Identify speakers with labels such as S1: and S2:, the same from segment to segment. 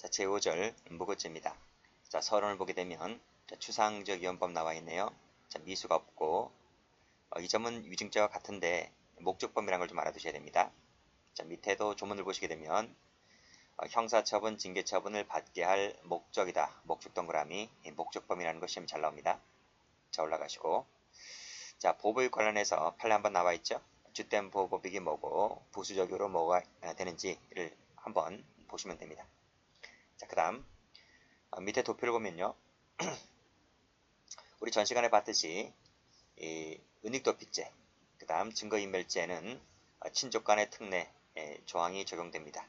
S1: 자, 제5절 무고죄입니다. 자, 서론을 보게 되면 추상적 이용법 나와 있네요. 자, 미수가 없고 이 점은 위증죄와 같은데 목적범이라는 걸 좀 알아두셔야 됩니다. 자, 밑에도 조문을 보시게 되면 형사처분, 징계처분을 받게 할 목적이다. 목적 동그라미, 목적범이라는 것 시험이 잘 나옵니다. 자, 올라가시고 자, 보호법에 관련해서 판례 한번 나와 있죠. 주된 보호법이기 뭐고 부수적으로 뭐가 되는지를 한번 보시면 됩니다. 자, 그 다음 밑에 도표를 보면요. 우리 전 시간에 봤듯이 이 은닉도피죄, 그 다음 증거인멸죄는 친족 간의 특례 조항이 적용됩니다.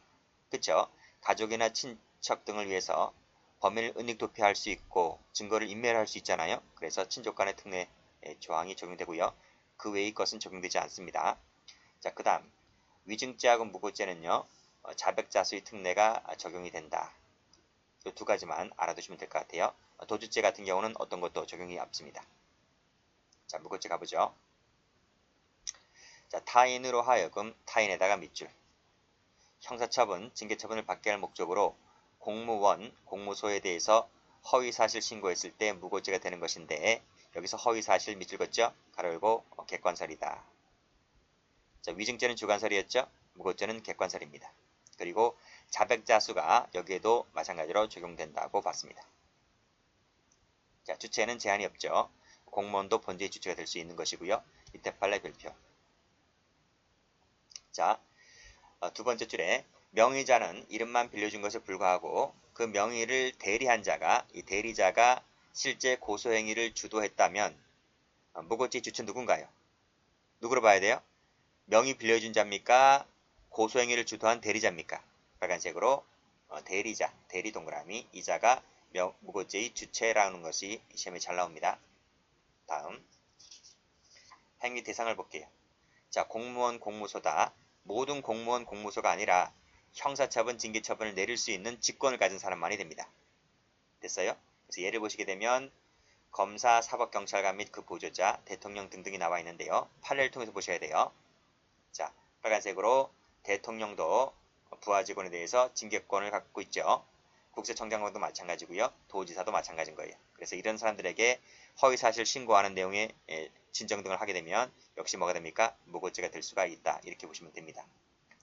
S1: 그쵸? 가족이나 친척 등을 위해서 범인을 은닉도피할 수 있고 증거를 인멸할 수 있잖아요. 그래서 친족 간의 특례 조항이 적용되고요. 그 외의 것은 적용되지 않습니다. 자, 그 다음 위증죄하고 무고죄는요. 자백자수의 특례가 적용이 된다. 이 두 가지만 알아두시면 될 것 같아요. 도주죄 같은 경우는 어떤 것도 적용이 없습니다. 자, 무고죄 가보죠. 자, 타인으로 하여금 타인에다가 밑줄. 형사처분, 징계처분을 받게 할 목적으로 공무원, 공무소에 대해서 허위사실 신고했을 때 무고죄가 되는 것인데 여기서 허위사실 밑줄 긋죠? 가로 열고 객관설이다. 자, 위증죄는 주관설이었죠? 무고죄는 객관설입니다. 그리고 자백자수가 여기에도 마찬가지로 적용된다고 봤습니다. 자, 주체는 제한이 없죠. 공무원도 본죄의 주체가 될 수 있는 것이고요. 이때 판례 별표. 자, 두 번째 줄에 명의자는 이름만 빌려준 것에 불과하고 그 명의를 대리한 자가 이 대리자가 실제 고소행위를 주도했다면 무고죄 주체 누군가요? 누구로 봐야 돼요? 명의 빌려준 자입니까? 고소행위를 주도한 대리자입니까? 빨간색으로 대리자, 대리 동그라미, 이 자가 무고죄의 주체라는 것이 시험에 잘 나옵니다. 다음 행위 대상을 볼게요. 자, 공무원, 공무소다. 모든 공무원, 공무소가 아니라 형사처분, 징계처분을 내릴 수 있는 직권을 가진 사람만이 됩니다. 됐어요? 그래서 예를 보시게 되면 검사, 사법경찰관 및 그 보조자, 대통령 등등이 나와 있는데요. 판례를 통해서 보셔야 돼요. 자, 빨간색으로 대통령도 부하 직원에 대해서 징계권을 갖고 있죠. 국세청장관도 마찬가지고요. 도지사도 마찬가지인 거예요. 그래서 이런 사람들에게 허위사실 신고하는 내용의 진정 등을 하게 되면 역시 뭐가 됩니까? 무고죄가 될 수가 있다. 이렇게 보시면 됩니다.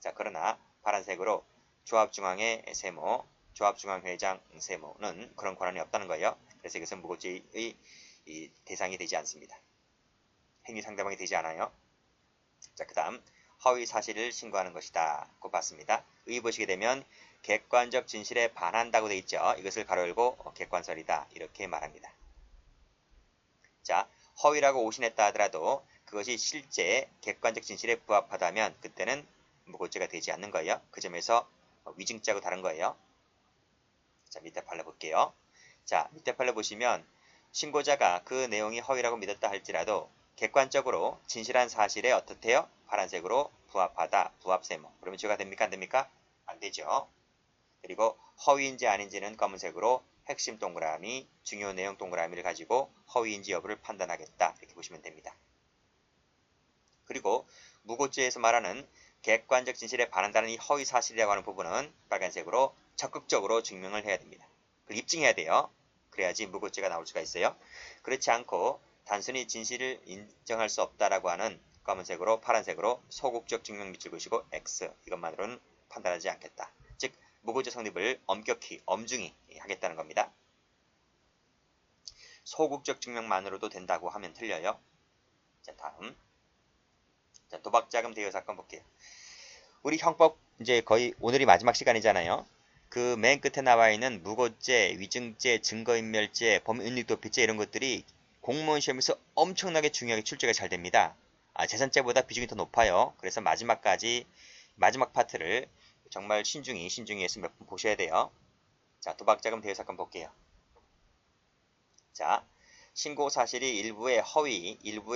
S1: 자, 그러나 파란색으로 조합중앙회 세모, 조합중앙회장 세모는 그런 권한이 없다는 거예요. 그래서 이것은 무고죄의 대상이 되지 않습니다. 행위 상대방이 되지 않아요. 자, 그 다음 허위 사실을 신고하는 것이다 고 봤습니다. 의 보시게 되면 객관적 진실에 반한다고 되어 있죠. 이것을 가로 열고 객관설이다 이렇게 말합니다. 자, 허위라고 오신했다 하더라도 그것이 실제 객관적 진실에 부합하다면 그때는 무고죄가 되지 않는 거예요. 그 점에서 위증죄하고 다른 거예요. 자, 밑에 판례 볼게요. 자, 밑에 판례 보시면 신고자가 그 내용이 허위라고 믿었다 할지라도 객관적으로 진실한 사실에 어떻대요? 파란색으로 부합하다, 부합세모. 그러면 죄가 됩니까? 안 됩니까? 안 되죠. 그리고 허위인지 아닌지는 검은색으로 핵심 동그라미, 중요 내용 동그라미를 가지고 허위인지 여부를 판단하겠다. 이렇게 보시면 됩니다. 그리고 무고죄에서 말하는 객관적 진실에 반한다는 이 허위 사실이라고 하는 부분은 빨간색으로 적극적으로 증명을 해야 됩니다. 그걸 입증해야 돼요. 그래야지 무고죄가 나올 수가 있어요. 그렇지 않고 단순히 진실을 인정할 수 없다라고 하는 검은색으로 파란색으로 소극적 증명 밑줄 그으시고 X 이것만으로는 판단하지 않겠다. 즉 무고죄 성립을 엄격히 엄중히 하겠다는 겁니다. 소극적 증명만으로도 된다고 하면 틀려요. 자, 다음 자, 도박자금 대여 사건 볼게요. 우리 형법 이제 거의 오늘이 마지막 시간이잖아요. 그 맨 끝에 나와 있는 무고죄, 위증죄, 증거인멸죄, 범인은닉도피죄 이런 것들이 공무원 시험에서 엄청나게 중요하게 출제가 잘 됩니다. 재산죄보다 비중이 더 높아요. 그래서 마지막 파트를 정말 신중히 해서 몇 번 보셔야 돼요. 자, 도박자금 대여 사건 볼게요. 자, 신고 사실이 일부의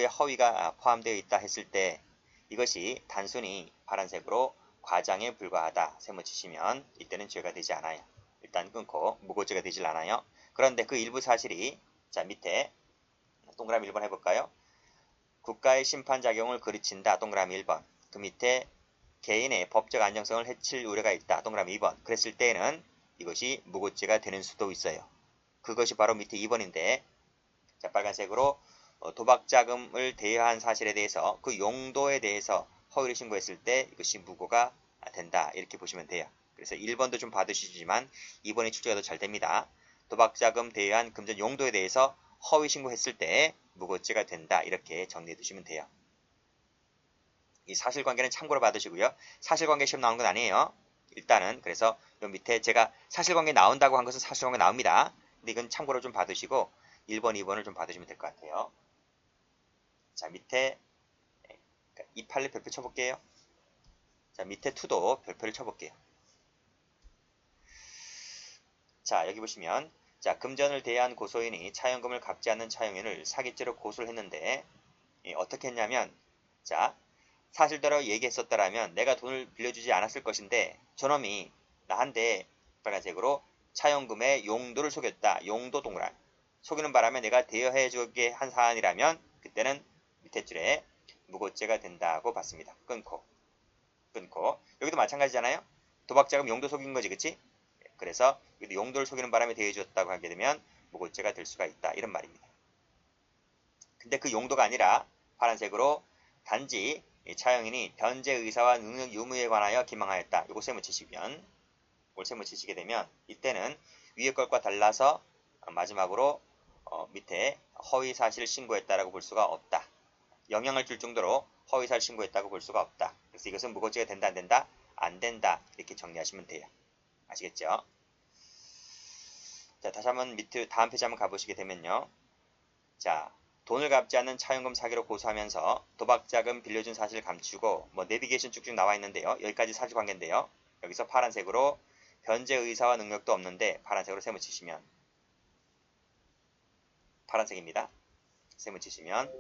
S1: 허위가 포함되어 있다 했을 때 이것이 단순히 파란색으로 과장에 불과하다 세모 치시면 이때는 죄가 되지 않아요. 일단 끊고 무고죄가 되질 않아요. 그런데 그 일부 사실이 자, 밑에 동그라미 1번 해볼까요? 국가의 심판작용을 그르친다. 동그라미 1번. 그 밑에 개인의 법적 안정성을 해칠 우려가 있다. 동그라미 2번. 그랬을 때에는 이것이 무고죄가 되는 수도 있어요. 그것이 바로 밑에 2번인데, 자, 빨간색으로 도박자금을 대여한 사실에 대해서 그 용도에 대해서 허위를 신고했을 때 이것이 무고가 된다. 이렇게 보시면 돼요. 그래서 1번도 좀 받으시지만 2번이 출제가 더 잘 됩니다. 도박자금 대여한 금전 용도에 대해서 허위 신고했을 때 무고죄가 된다. 이렇게 정리해 두시면 돼요. 이 사실관계는 참고로 받으시고요. 사실관계 시험 나온 건 아니에요. 일단은 그래서 요 밑에 제가 사실관계 나온다고 한 것은 사실관계 나옵니다. 근데 이건 참고로 좀 받으시고 1번, 2번을 좀 받으시면 될 것 같아요. 자, 밑에 2판례 별표 쳐볼게요. 자, 밑에 2도 별표를 쳐볼게요. 자, 여기 보시면 자, 금전을 대여한 고소인이 차용금을 갚지 않는 차용인을 사기죄로 고소를 했는데 어떻게 했냐면 자, 사실대로 얘기했었더라면 내가 돈을 빌려주지 않았을 것인데 저놈이 나한테 빨간색으로 차용금의 용도를 속였다. 용도 동그라미. 속이는 바람에 내가 대여해주게 한 사안이라면 그때는 밑에 줄에 무고죄가 된다고 봤습니다. 끊고 여기도 마찬가지잖아요. 도박자금 용도 속인 거지, 그치? 그래서 용도를 속이는 바람에 대여해줬다고 하게 되면 무고죄가 될 수가 있다. 이런 말입니다. 근데 그 용도가 아니라 파란색으로 단지 차용인이 변제 의사와 능력 유무에 관하여 기망하였다. 요거 세모 치시면 이걸 세모 치시게 되면 이때는 위의 것과 달라서 마지막으로 밑에 허위사실 신고했다라고 볼 수가 없다. 영향을 줄 정도로 허위사실 신고했다고 볼 수가 없다. 그래서 이것은 무고죄가 된다 안 된다? 안 된다. 이렇게 정리하시면 돼요. 아시겠죠? 자, 다시 한번 밑에 다음 페이지 한번 가보시게 되면요. 자, 돈을 갚지 않는 차용금 사기로 고소하면서 도박자금 빌려준 사실을 감추고 뭐 내비게이션 쭉쭉 나와 있는데요. 여기까지 사실관계인데요. 여기서 파란색으로 변제 의사와 능력도 없는데 파란색으로 세모 치시면 파란색입니다. 세모 치시면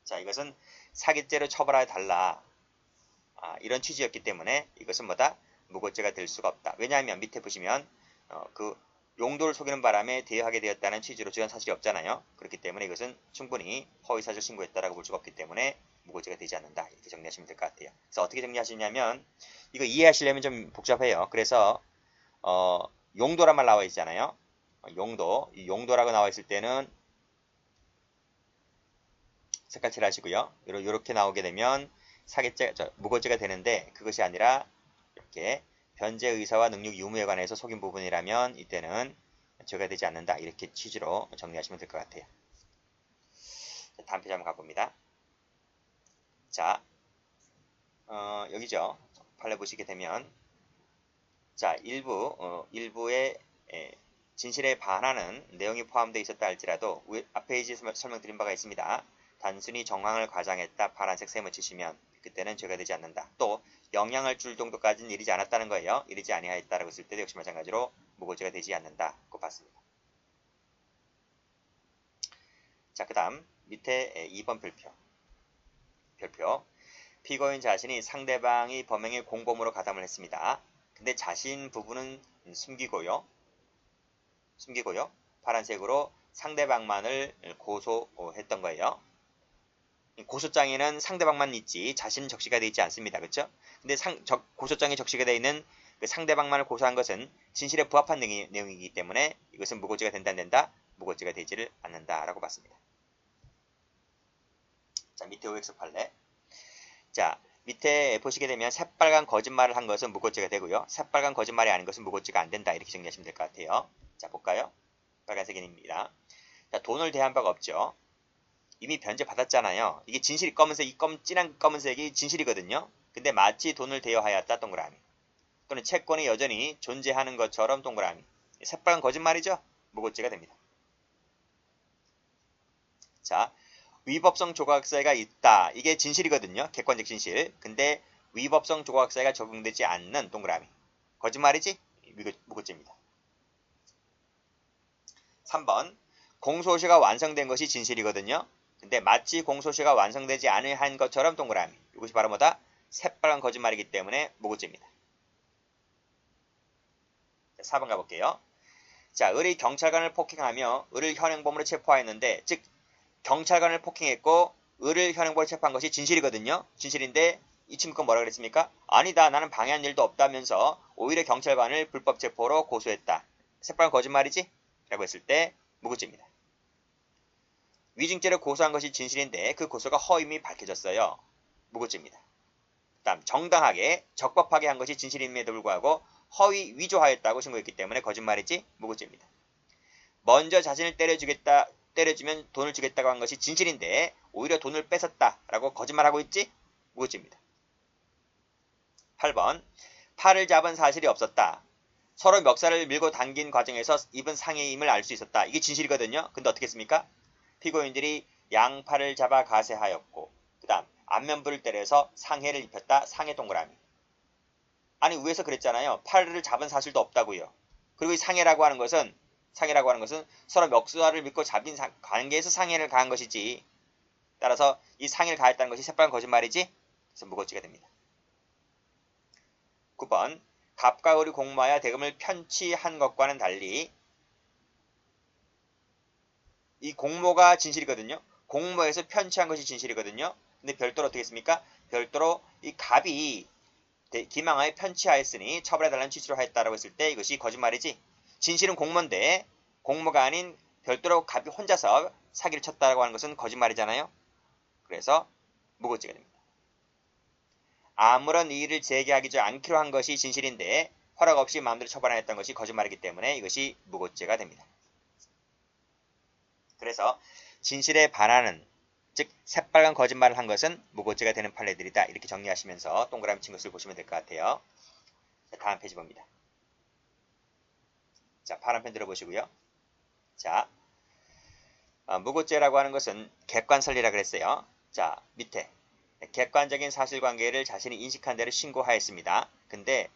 S1: 자, 이것은 사기죄로 처벌하여 달라. 이런 취지였기 때문에 이것은 뭐다? 무고죄가 될 수가 없다. 왜냐하면 밑에 보시면 그 용도를 속이는 바람에 대여하게 되었다는 취지로 주연 사실이 없잖아요. 그렇기 때문에 이것은 충분히 허위사실 신고했다라고 볼 수가 없기 때문에 무고죄가 되지 않는다. 이렇게 정리하시면 될 것 같아요. 그래서 어떻게 정리하시냐면 이거 이해하시려면 좀 복잡해요. 그래서 용도란 말 나와 있잖아요. 용도, 이 용도라고 나와 있을 때는 색깔칠 하시고요. 이렇게 나오게 되면 무고죄가 되는데 그것이 아니라 이렇게 변제 의사와 능력 유무에 관해서 속인 부분이라면 이때는 죄가 되지 않는다. 이렇게 취지로 정리하시면 될 것 같아요. 자, 다음 페이지 한번 가봅니다. 자, 여기죠. 판례 보시게 되면 자, 일부의 진실에 반하는 내용이 포함되어 있었다 할지라도 앞 페이지에 설명드린 바가 있습니다. 단순히 정황을 과장했다. 파란색 세모 치시면 그때는 죄가 되지 않는다. 또 영향을 줄 정도까지는 이르지 않았다는 거예요. 이르지 아니하였다라고 했을 때도 역시 마찬가지로 무고죄가 되지 않는다고 봤습니다. 자, 그 다음 밑에 2번 별표. 피고인 자신이 상대방이 범행의 공범으로 가담을 했습니다. 근데 자신 부분은 숨기고요. 파란색으로 상대방만을 고소했던 거예요. 고소장에는 상대방만 있지 자신은 적시가 되어 있지 않습니다. 그렇죠? 근데 고소장에 적시가 되어 있는 그 상대방만을 고소한 것은 진실에 부합한 내용이기 때문에 이것은 무고죄가 된다 안 된다? 무고죄가 되지를 않는다라고 봤습니다. 자, 밑에 OX 판례. 자, 밑에 보시게 되면 새빨간 거짓말을 한 것은 무고죄가 되고요. 새빨간 거짓말이 아닌 것은 무고죄가 안 된다. 이렇게 정리하시면 될 것 같아요. 자, 볼까요? 빨간색입니다. 자, 돈을 대한 바가 없죠. 이미 변제 받았잖아요. 이게 진실이 검은색, 진한 검은색이 진실이거든요. 근데 마치 돈을 대여하였다 동그라미. 또는 채권이 여전히 존재하는 것처럼 동그라미. 새빨간 거짓말이죠. 무고죄가 됩니다. 자, 위법성 조각사유가 있다. 이게 진실이거든요. 객관적 진실. 근데 위법성 조각사유가 적용되지 않는 동그라미. 거짓말이지? 무고죄입니다. 3번. 공소시가 완성된 것이 진실이거든요. 근데 마치 공소시가 완성되지 않은 것처럼 동그라미. 이것이 바로 뭐다? 새빨간 거짓말이기 때문에 무고죄입니다. 4번 가볼게요. 자, 을이 경찰관을 폭행하며 을을 현행범으로 체포하였는데, 즉 경찰관을 폭행했고 을을 현행범으로 체포한 것이 진실이거든요. 진실인데 이 친구가 뭐라 그랬습니까? 아니다. 나는 방해한 일도 없다면서 오히려 경찰관을 불법 체포로 고소했다. 새빨간 거짓말이지? 라고 했을 때 무고죄입니다. 위증죄를 고소한 것이 진실인데 그 고소가 허임이 밝혀졌어요. 무고죄입니다. 다음 정당하게 적법하게 한 것이 진실임에도 불구하고 허위 위조하였다고 신고했기 때문에 거짓말이지? 무고죄입니다. 먼저 자신을 때려주면 돈을 주겠다고 한 것이 진실인데 오히려 돈을 뺏었다라고 거짓말하고 있지? 무고죄입니다. 8번 팔을 잡은 사실이 없었다. 서로 멱살을 밀고 당긴 과정에서 입은 상해임을 알 수 있었다. 이게 진실이거든요. 근데 어떻게 했습니까? 피고인들이 양팔을 잡아 가세하였고 그 다음 안면부를 때려서 상해를 입혔다. 상해 동그라미. 아니 위에서 그랬잖아요. 팔을 잡은 사실도 없다고요. 그리고 이 상해라고 하는 것은 서로 멱살을 믿고 잡힌 관계에서 상해를 가한 것이지. 따라서 이 상해를 가했다는 것이 새빨간 거짓말이지. 그래서 무고죄가 됩니다. 9번 갑과 을이 공모하여 대금을 편취한 것과는 달리 이 공모가 진실이거든요. 공모에서 편취한 것이 진실이거든요. 근데 별도로 어떻게 했습니까? 별도로 이 갑이 기망하여 편취하였으니 처벌해달라는 취지로 하였다라고 했을 때 이것이 거짓말이지. 진실은 공모인데 공모가 아닌 별도로 갑이 혼자서 사기를 쳤다라고 하는 것은 거짓말이잖아요. 그래서 무고죄가 됩니다. 아무런 이의를 제기하지 않기로 한 것이 진실인데 허락 없이 마음대로 처벌하였던 것이 거짓말이기 때문에 이것이 무고죄가 됩니다. 그래서 진실에 반하는 즉 새빨간 거짓말을 한 것은 무고죄가 되는 판례들이다. 이렇게 정리하시면서 동그라미 친 것을 보시면 될 것 같아요. 자, 다음 페이지 봅니다. 자, 파란 펜 들어보시고요. 자, 무고죄라고 하는 것은 객관설리라 그랬어요. 자, 밑에 객관적인 사실관계를 자신이 인식한 대로 신고하였습니다. 근데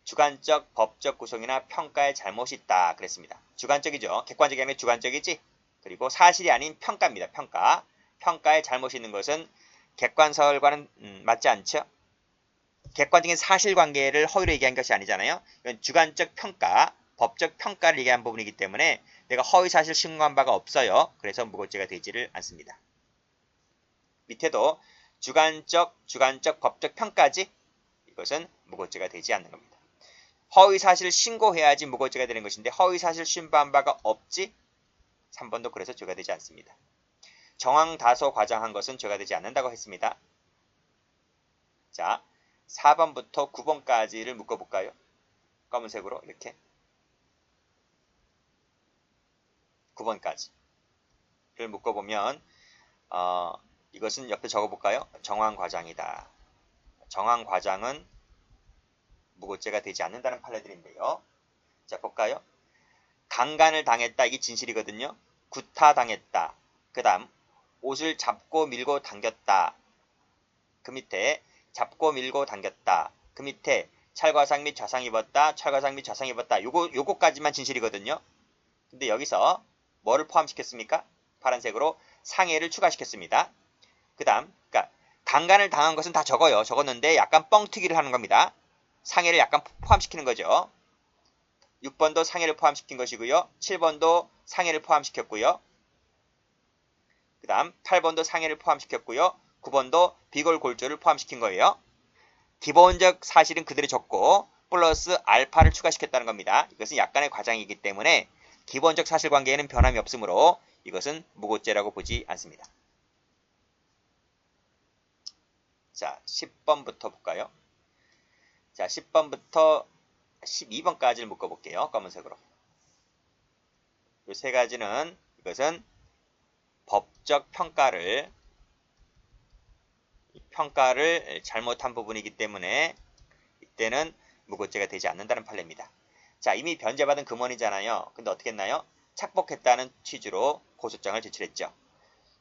S1: 주관적 법적 구성이나 평가에 잘못이 있다 그랬습니다. 주관적이죠. 객관적이 아니라 주관적이지. 그리고 사실이 아닌 평가입니다. 평가. 평가에 잘못이 있는 것은 객관설과는 맞지 않죠. 객관적인 사실관계를 허위로 얘기한 것이 아니잖아요. 이건 주관적 평가, 법적 평가를 얘기한 부분이기 때문에 내가 허위사실 신고한 바가 없어요. 그래서 무고죄가 되지를 않습니다. 밑에도 주관적 법적 평가지 이것은 무고죄가 되지 않는 겁니다. 허위사실 신고해야지 무고죄가 되는 것인데 허위사실 신고한 바가 없지 3번도 그래서 죄가 되지 않습니다. 정황 다소 과장한 것은 죄가 되지 않는다고 했습니다. 자, 4번부터 9번까지를 묶어볼까요? 검은색으로 이렇게 9번까지를 묶어보면 이것은 옆에 적어볼까요? 정황 과장이다. 정황 과장은 무고죄가 되지 않는다는 판례들인데요. 자, 볼까요? 강간을 당했다. 이게 진실이거든요. 구타당했다. 그 다음 옷을 잡고 밀고 당겼다. 그 밑에 잡고 밀고 당겼다. 그 밑에 찰과상 및 좌상 입었다. 찰과상 및 좌상 입었다. 요거까지만 진실이거든요. 근데 여기서 뭐를 포함시켰습니까? 파란색으로 상해를 추가시켰습니다. 그 다음 그러니까 강간을 당한 것은 다 적었는데 약간 뻥튀기를 하는 겁니다. 상해를 약간 포함시키는 거죠. 6번도 상해를 포함시킨 것이고요. 7번도 상해를 포함시켰고요. 그 다음 8번도 상해를 포함시켰고요. 9번도 비골골조를 포함시킨 거예요. 기본적 사실은 그대로 적고 플러스 알파를 추가시켰다는 겁니다. 이것은 약간의 과장이기 때문에 기본적 사실관계에는 변함이 없으므로 이것은 무고죄라고 보지 않습니다. 자, 10번부터 볼까요? 자, 10번부터 12번까지를 묶어볼게요. 검은색으로. 이 세 가지는 이것은 법적 평가를 잘못한 부분이기 때문에 이때는 무고죄가 되지 않는다는 판례입니다. 자, 이미 변제받은 금원이잖아요. 근데 어떻게 했나요? 착복했다는 취지로 고소장을 제출했죠.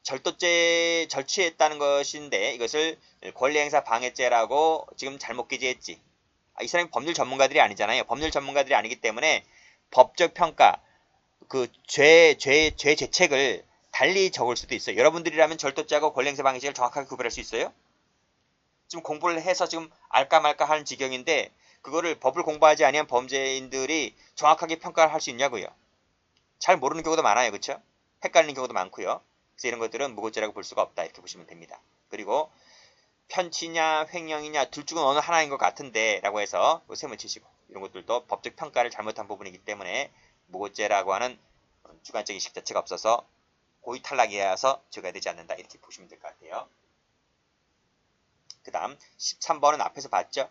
S1: 절취했다는 것인데 이것을 권리행사 방해죄라고 지금 잘못 기재했지. 이 사람이 법률 전문가들이 아니잖아요. 법률 전문가들이 아니기 때문에 법적 평가, 그 죄책을 달리 적을 수도 있어요. 여러분들이라면 절도죄하고 권리행사 방해죄를 정확하게 구별할 수 있어요? 지금 공부를 해서 지금 알까 말까 하는 지경인데 그거를 법을 공부하지 아니한 범죄인들이 정확하게 평가를 할 수 있냐고요. 잘 모르는 경우도 많아요. 그렇죠? 헷갈리는 경우도 많고요. 그래서 이런 것들은 무고죄라고 볼 수가 없다. 이렇게 보시면 됩니다. 그리고 편치냐 횡령이냐 둘 중은 어느 하나인 것 같은데 라고 해서 세무 치시고 이런 것들도 법적 평가를 잘못한 부분이기 때문에 무고죄라고 하는 주관적인 식 자체가 없어서 고의 탈락이어서 죄가 되지 않는다 이렇게 보시면 될 것 같아요. 그 다음 13번은 앞에서 봤죠.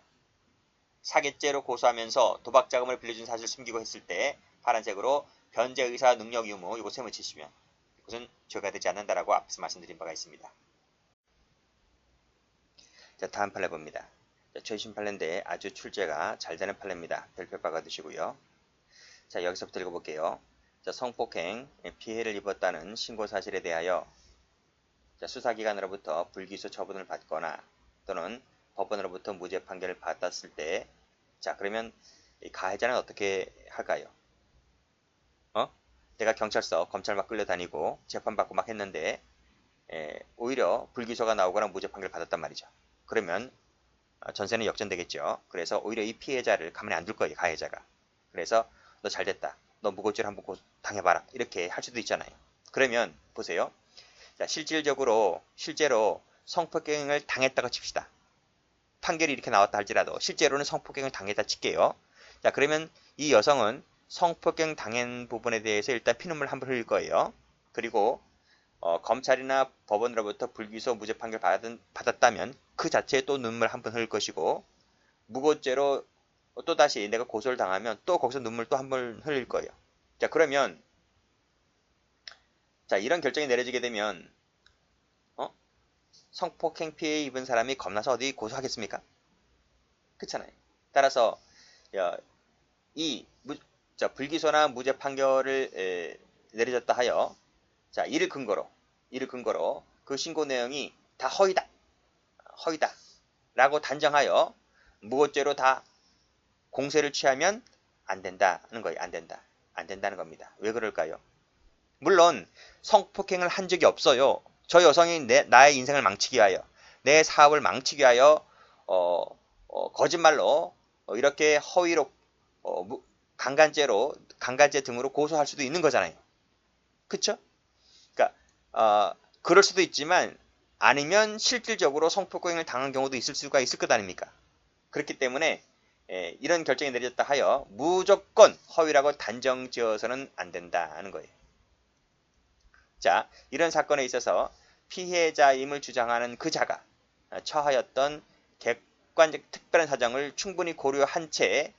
S1: 사기죄로 고소하면서 도박자금을 빌려준 사실을 숨기고 했을 때 파란색으로 변제의사 능력 유무 이거 세무 치시면 이것은 죄가 되지 않는다라고 앞에서 말씀드린 바가 있습니다. 자, 다음 판례 봅니다. 최신 판례인데 아주 출제가 잘 되는 판례입니다. 별표 박아두시고요. 자, 여기서부터 읽어볼게요. 자, 성폭행 피해를 입었다는 신고 사실에 대하여 자, 수사기관으로부터 불기소 처분을 받거나 또는 법원으로부터 무죄 판결을 받았을 때 자, 그러면 이 가해자는 어떻게 할까요? 내가 경찰서, 검찰 막 끌려다니고 재판받고 막 했는데 오히려 불기소가 나오거나 무죄 판결을 받았단 말이죠. 그러면 전세는 역전되겠죠. 그래서 오히려 이 피해자를 가만히 안 둘 거예요. 가해자가. 그래서 너 잘됐다. 너 무고죄를 한번 당해봐라. 이렇게 할 수도 있잖아요. 그러면 보세요. 자, 실제로 성폭행을 당했다고 칩시다. 판결이 이렇게 나왔다 할지라도 실제로는 성폭행을 당했다 칠게요. 자, 그러면 이 여성은 성폭행 당한 부분에 대해서 일단 피눈물 한번 흘릴 거예요. 그리고 검찰이나 법원으로부터 불기소 무죄 판결 받았다면 그 자체에 또 눈물 한번 흘릴 것이고 무고죄로 또다시 내가 고소를 당하면 또 거기서 눈물 또 한번 흘릴 거예요. 자, 그러면 자, 이런 결정이 내려지게 되면 성폭행 피해 입은 사람이 겁나서 어디 고소하겠습니까? 그렇잖아요. 따라서 이 불기소나 무죄 판결을 내려졌다 하여 자, 이를 근거로 그 신고 내용이 다 허위다 라고 단정하여 무고죄로 다 공세를 취하면 안 된다는 거예요. 안 된다는 겁니다. 왜 그럴까요? 물론 성폭행을 한 적이 없어요. 저 여성이 나의 인생을 망치기 위하여 내 사업을 망치기 위하여 거짓말로 이렇게 허위로 강간죄 등으로 고소할 수도 있는 거잖아요. 그쵸? 그러니까 그럴 수도 있지만 아니면 실질적으로 성폭행을 당한 경우도 있을 수가 있을 것 아닙니까? 그렇기 때문에 이런 결정이 내려졌다 하여 무조건 허위라고 단정지어서는 안 된다는 거예요. 자, 이런 사건에 있어서 피해자임을 주장하는 그자가 처하였던 객관적 특별한 사정을 충분히 고려한 채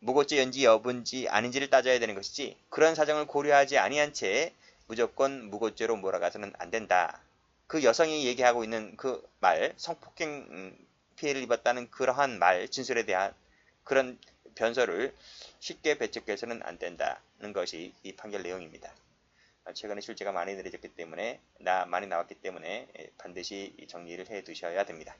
S1: 무고죄 연지 여부인지 아닌지를 따져야 되는 것이지 그런 사정을 고려하지 아니한 채 무조건 무고죄로 몰아가서는 안 된다. 그 여성이 얘기하고 있는 그 말, 성폭행 피해를 입었다는 그러한 말, 진술에 대한 그런 변소를 쉽게 배척해서는 안 된다는 것이 이 판결 내용입니다. 최근에 출제가 많이 내려졌기 때문에 많이 나왔기 때문에 반드시 정리를 해 두셔야 됩니다.